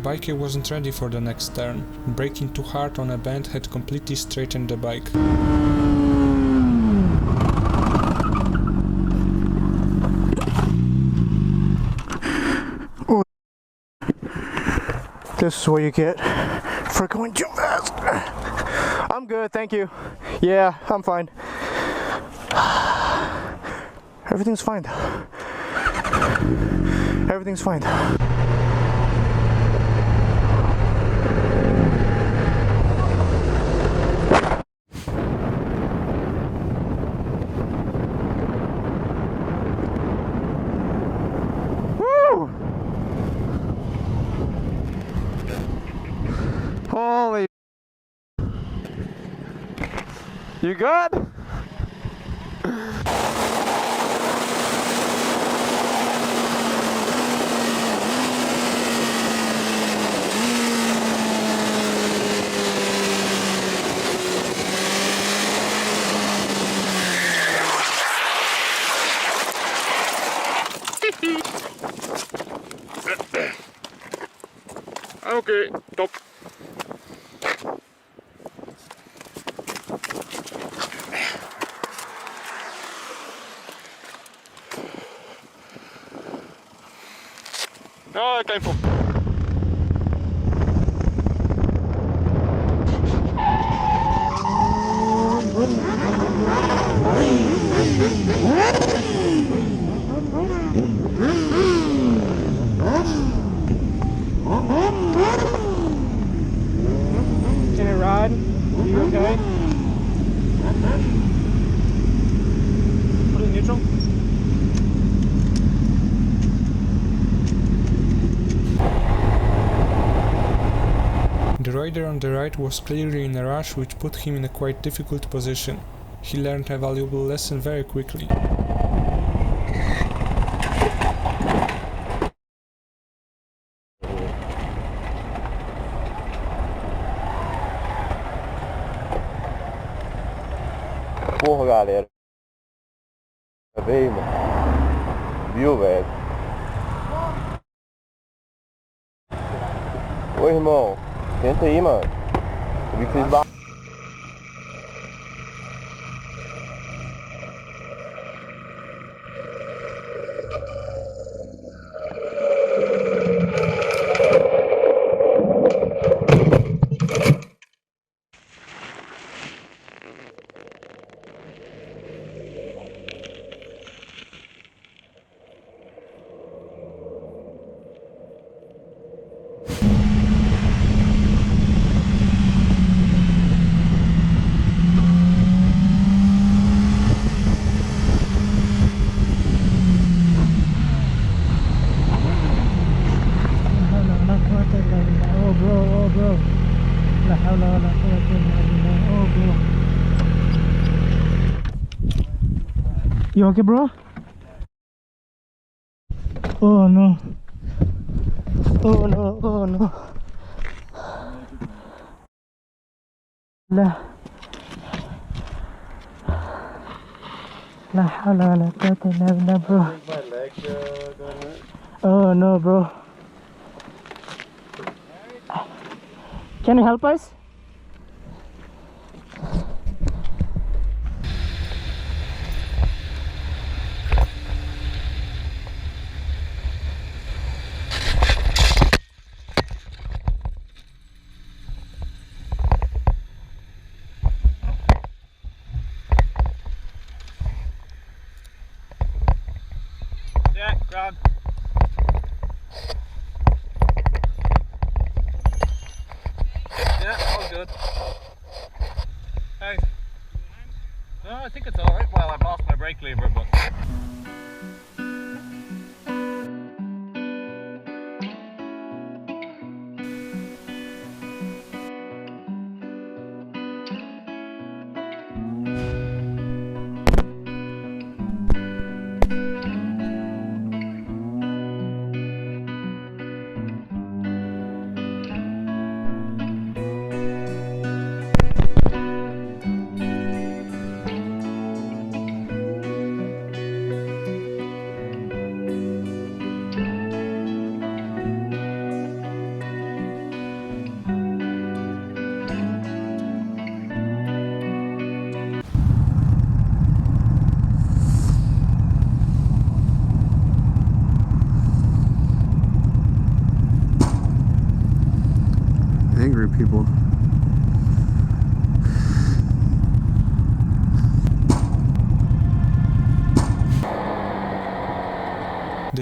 biker wasn't ready for the next turn. Braking too hard on a bend had completely straightened the bike. This is what you get for going too fast. I'm good, thank you. Yeah, I'm fine. Everything's fine. Everything's fine. Woo! Holy. You good? Okay, stop. Oh, kein Problem. Can it ride? Are you okay? Put it in neutral. The rider on the right was clearly in a rush, which put him in a quite difficult position. He learned a valuable lesson very quickly. Porra, galera. Veio, mano. Viu, velho? Ô, irmão. Tenta aí, mano. Eu vi que vocês baixam. You okay, bro? Oh no. Oh no, oh no. La hawla wala quwwata illa billah, bro. Oh no, bro. Can you help us? Yeah, grab. Yeah, all good. Thanks. No, I think it's alright. Well, I've lost my brake lever, but...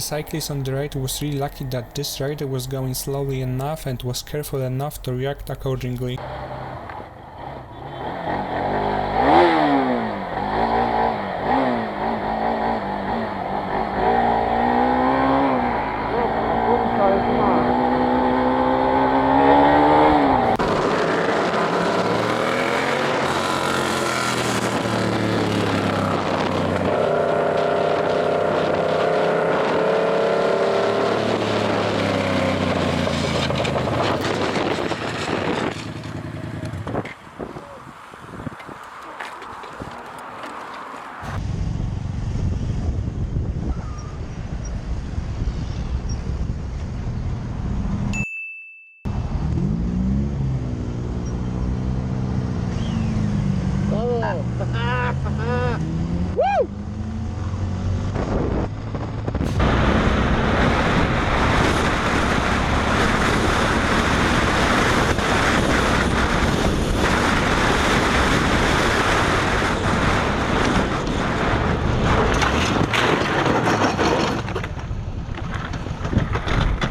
The cyclist on the right was really lucky that this rider was going slowly enough and was careful enough to react accordingly.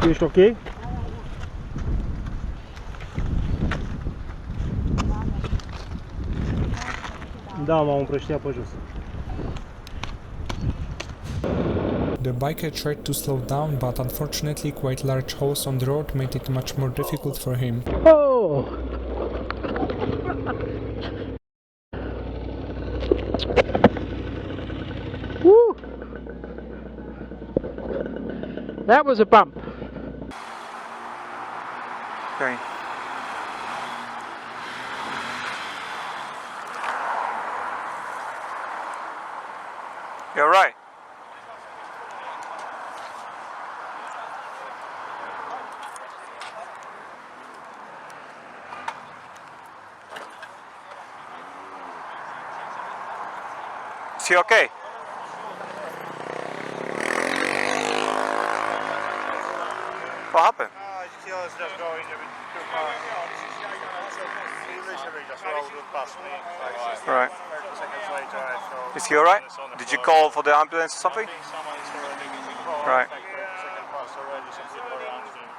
Ești ok? Da, m-am împrăștiat pe jos. The biker tried to slow down, but unfortunately quite large holes on the road made it much more difficult for him. Oh! Woo! That was a bump. Okay. You're right. Is he okay? What happened? He was just going a bit too far. He literally just rolled past me. Right. 30 seconds later I saw... Is he alright? Did you call for the ambulance or something? I think someone is already getting called. Right. 30 seconds past already, some people around him.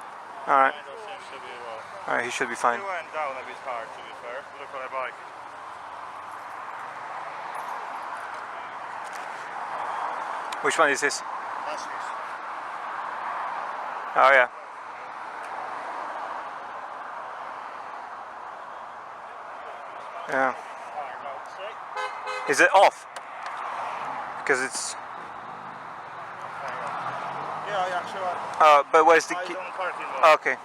Alright. Kind of seems to be well. Alright, he should be fine. He went down a bit hard, to be fair. Look on a bike. Which one is this? That's his. Oh yeah. Yeah. Is it off? Because it's... Yeah, sure. but where's the I key? don't park in there. Okay.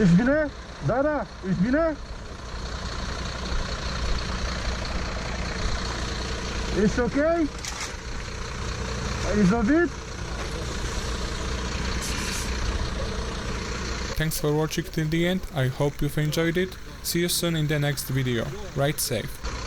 Üzgünü? Da, üzgünü? It's okay? A little bit? Thanks for watching till the end, I hope you've enjoyed it. See you soon in the next video. Ride safe.